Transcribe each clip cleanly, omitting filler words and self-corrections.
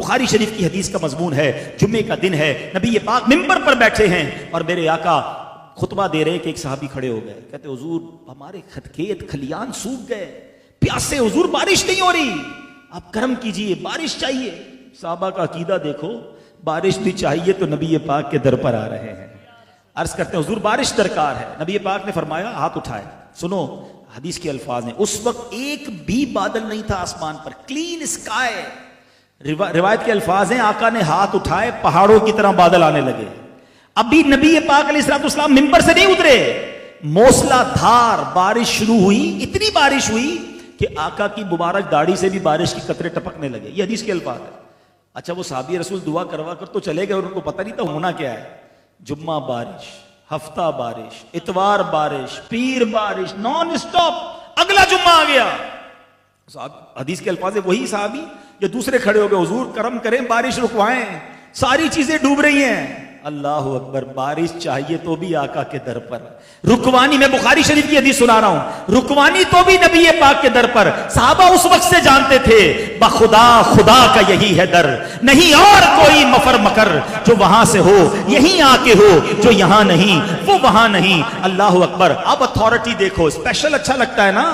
بخاری شریف کی حدیث کا مضمون ہے، جمعے کا دن ہے، نبی پاک ممبر پر بیٹھے ہیں اور میرے آقا خطبہ دے رہے کہ ایک صحابی کھڑے ہو گئے، کہتے حضور ہمارے کھیت کھلیان سوکھ گئے، پیاسے حضور، بارش نہیں ہو رہی، آپ کرم کیجئے، بارش چاہیے۔ صحابہ کا عقیدہ دیکھو، بارش بھی چاہیے تو نبی پاک کے در پر آ رہے ہیں، عرض کرتے ہیں حضور بارش درکار ہے۔ نبی پاک نے فرمایا ہاتھ اٹھائے، سنو حدیث کے الفاظ ہیں، اس وقت ایک بھی بادل نہیں تھا آسمان پر، کلین اسکائے۔ روایت کے الفاظ ہیں آقا نے ہاتھ اٹھائے، پہاڑوں کی طرح بادل آنے لگے۔ ابھی نبی پاک علیہ الصلوۃ والسلام ممبر سے نہیں اترے، موسلا دھار بارش شروع ہوئی، اتنی بارش ہوئی کہ آقا کی مبارک داڑھی سے بھی بارش کی قطرے ٹپکنے لگے۔ یہ حدیث کے الفاظ ہیں۔ اچھا وہ صحابی رسول دعا کروا کر تو چلے گئے اور ان کو پتہ نہیں تھا ہونا کیا ہے۔ جمعہ بارش، ہفتہ بارش، اتوار بارش، پیر بارش، نان اسٹاپ، اگلا جمعہ آ گیا۔ حدیث کے الفاظ وہی صحابی جو دوسرے کھڑے ہو گئے، حضور کرم کریں بارش رکوائیں، ساری چیزیں ڈوب رہی ہیں۔ اللہ اکبر، بارش چاہیے تو بھی آقا کے در پر رکوانی۔ میں بخاری شریف کی حدیث سنا رہا ہوں، رکوانی تو بھی نبی پاک کے در پر۔ صحابہ اس وقت سے جانتے تھے بخدا خدا کا یہی ہے در، نہیں اور کوئی مفر مکر جو وہاں سے ہو یہیں آ کے ہو، جو یہاں نہیں وہ وہاں نہیں۔ اللہ اکبر۔ اب اتھارٹی دیکھو، اسپیشل اچھا لگتا ہے نا۔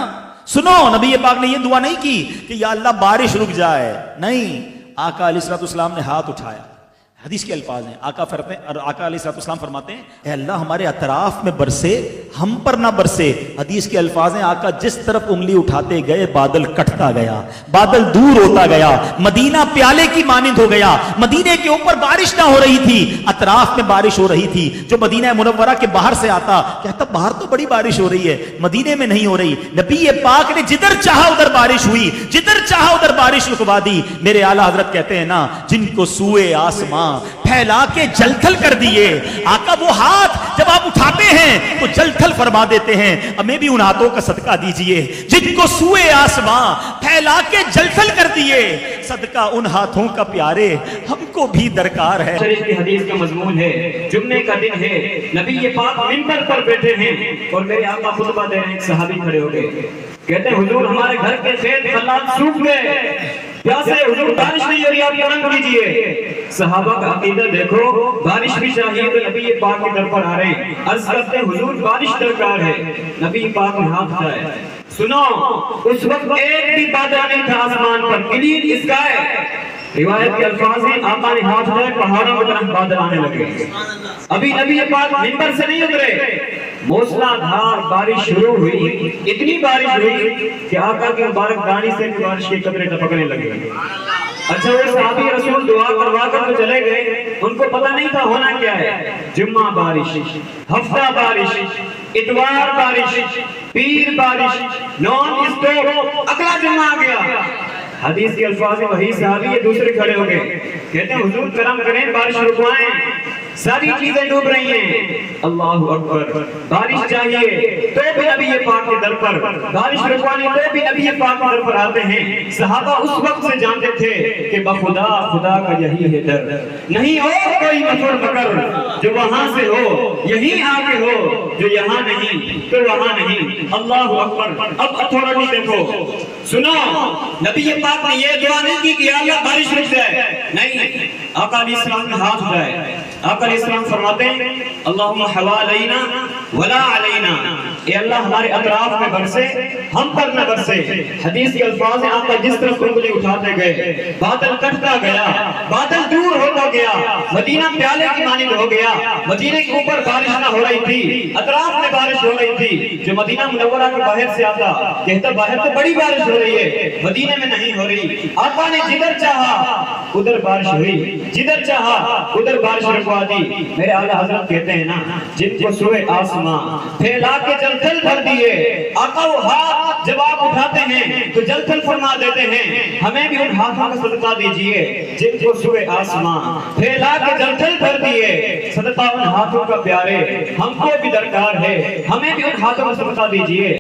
سنو نبی پاک نے یہ دعا نہیں کی کہ یا اللہ بارش رک جائے، نہیں، آقا علیہ الصلوۃ والسلام نے ہاتھ اٹھایا۔ حدیث کے الفاظ ہیں، آقا علیہ الصلوۃ والسلام فرماتے ہیں اے اللہ ہمارے اطراف میں برسے، ہم پر نہ برسے۔ حدیث کے الفاظ ہیں آقا جس طرف انگلی اٹھاتے گئے بادل کٹتا گیا، بادل دور ہوتا گیا، مدینہ پیالے کی مانند ہو گیا۔ مدینے کے اوپر بارش نہ ہو رہی تھی، اطراف میں بارش ہو رہی تھی۔ جو مدینہ منورہ کے باہر سے آتا کہتا باہر تو بڑی بارش ہو رہی ہے، مدینے میں نہیں ہو رہی۔ نبی پاک نے جدھر چاہا ادھر بارش ہوئی، جدھر چاہا ادھر بارش رکوا دی۔ میرے اعلیٰ حضرت کہتے ہیں نا، جن کو سوئے آسماں پھیلا کے جل تھل کر دیے۔ آقا وہ ہاتھ جب آپ اٹھاتے ہیں تو جل تھل فرما دیتے ہیں، ہمیں بھی ان ہاتھوں کا صدقہ دیجئے جن کو سوئے آسماں پھیلا کے جل تھل کر دیے۔ صدقہ ان ہاتھوں کا پیارے ہم کو بھی درکار ہے۔ شریف کی حدیث کا مضمون ہے، جمعے کا دن ہے، نبی پاک ممبر پر بیٹھے ہیں اور میرے آقا خطبہ دے رہے ہیں۔ ایک صحابی کھڑے ہو گئے، کہتے ہیں حضور ہمارے گھر کے کھیت خلیان سوکھ گئے، پیاسے حضور بارش نہیں ہو رہی، آپ کرم کیجئے۔ صحابہ کا عقیدہ دیکھو، بارش بھی چاہیے تو نبی پاک کے در پر آ رہے ہیں، عرض کرتے ہیں حضور بارش درکار ہے۔ نبی پاک نے ہاتھ اٹھائے، سنو اس وقت ایک بھی بادل نہیں تھا آسمان پر، کلین اسکائے۔ روایت کے الفاظ ہیں آقا نے ہاتھ اٹھائے، پہاڑوں کی طرف بادل آنے لگے۔ ابھی نبی پاک ممبر سے نہیں اترے، موسلا دھار بارش شروع ہوئی، اتنی بارش ہوئی کہ آقا کی مبارک داڑھی سے بارش کے قطرے ٹپکنے لگے۔ اچھا وہ صحابی رسول دعا کروا کر تو چلے گئے، ان کو پتہ نہیں تھا ہونا کیا ہے۔ جمعہ بارش، ہفتہ بارش، اتوار بارش، پیر بارش، نان اسٹاپ، اگلا جمعہ آ گیا۔ حدیث کے الفاظ میں وہی صحابی یہ دوسرے کھڑے ہو گئے، کہتے ہیں حضور کرم کریں بارش رکوائیں، ساری چیزیں ڈوب رہی ہیں۔ اللہ اکبر، بارش چاہیے تو بھی نبی پاک کے در پر، بارش رکوانی تو بھی نبی پاک کے در پر آتے ہیں۔ صحابہ اس وقت سے جانتے تھے کہ بخدا خدا کا یہی ہے در، نہیں اور کوئی مفر مکر جو وہاں سے ہو یہی آ کے ہو، جو یہاں نہیں تو وہاں نہیں۔ اللہ اکبر۔ اب اتھارٹی دیکھو، سنو نبی پاک نے یہ دعا نہیں کی کہ اللہ بارش رک جائے، نہیں، آقا علیہ السلام نے ہاتھ اٹھائے۔ آقا علیہ السلام فرماتے ہیں اللہم حوالینا ولا علینا، اے اللہ ہمارے اطراف میں برسے، ہم پر نہ برسے۔ حدیث کے الفاظ ہیں آقا جس طرف انگلی اٹھاتے گئے بادل کٹتا گیا، بادل دور ہوتا گیا، مدینہ پیالے کی مانند ہو گیا۔ مدینے کے اوپر بارش نہ ہو رہی تھی، اطراف میں بارش ہو رہی تھی۔ جو مدینہ منورہ کے باہر سے آتا کہتا باہر تو بڑی بارش ہو رہی ہے، مدینے میں نہیں ہو رہی۔ آقا نے جدھر چاہا ادھر بارش ہوئی، جدھر چاہا ادھر بارش رکوا دی۔ میرے اعلیٰ حضرت کہتے ہیں نا، جن کو سوئے آسماں پھیلا کے جل تھل بھر دیے۔ آقا وہ ہاتھ جب آپ اٹھاتے ہیں تو جل تھل فرما دیتے ہیں، ہمیں بھی ان ہاتھوں کا صدقہ دیجئے جن کو سوئے آسماں پھیلا کے جل تھل بھر دیے۔ صدقہ ان ہاتھوں کا پیارے ہم کو بھی درکار ہے، ہمیں بھی ان ہاتھوں کا صدقہ دیجئے۔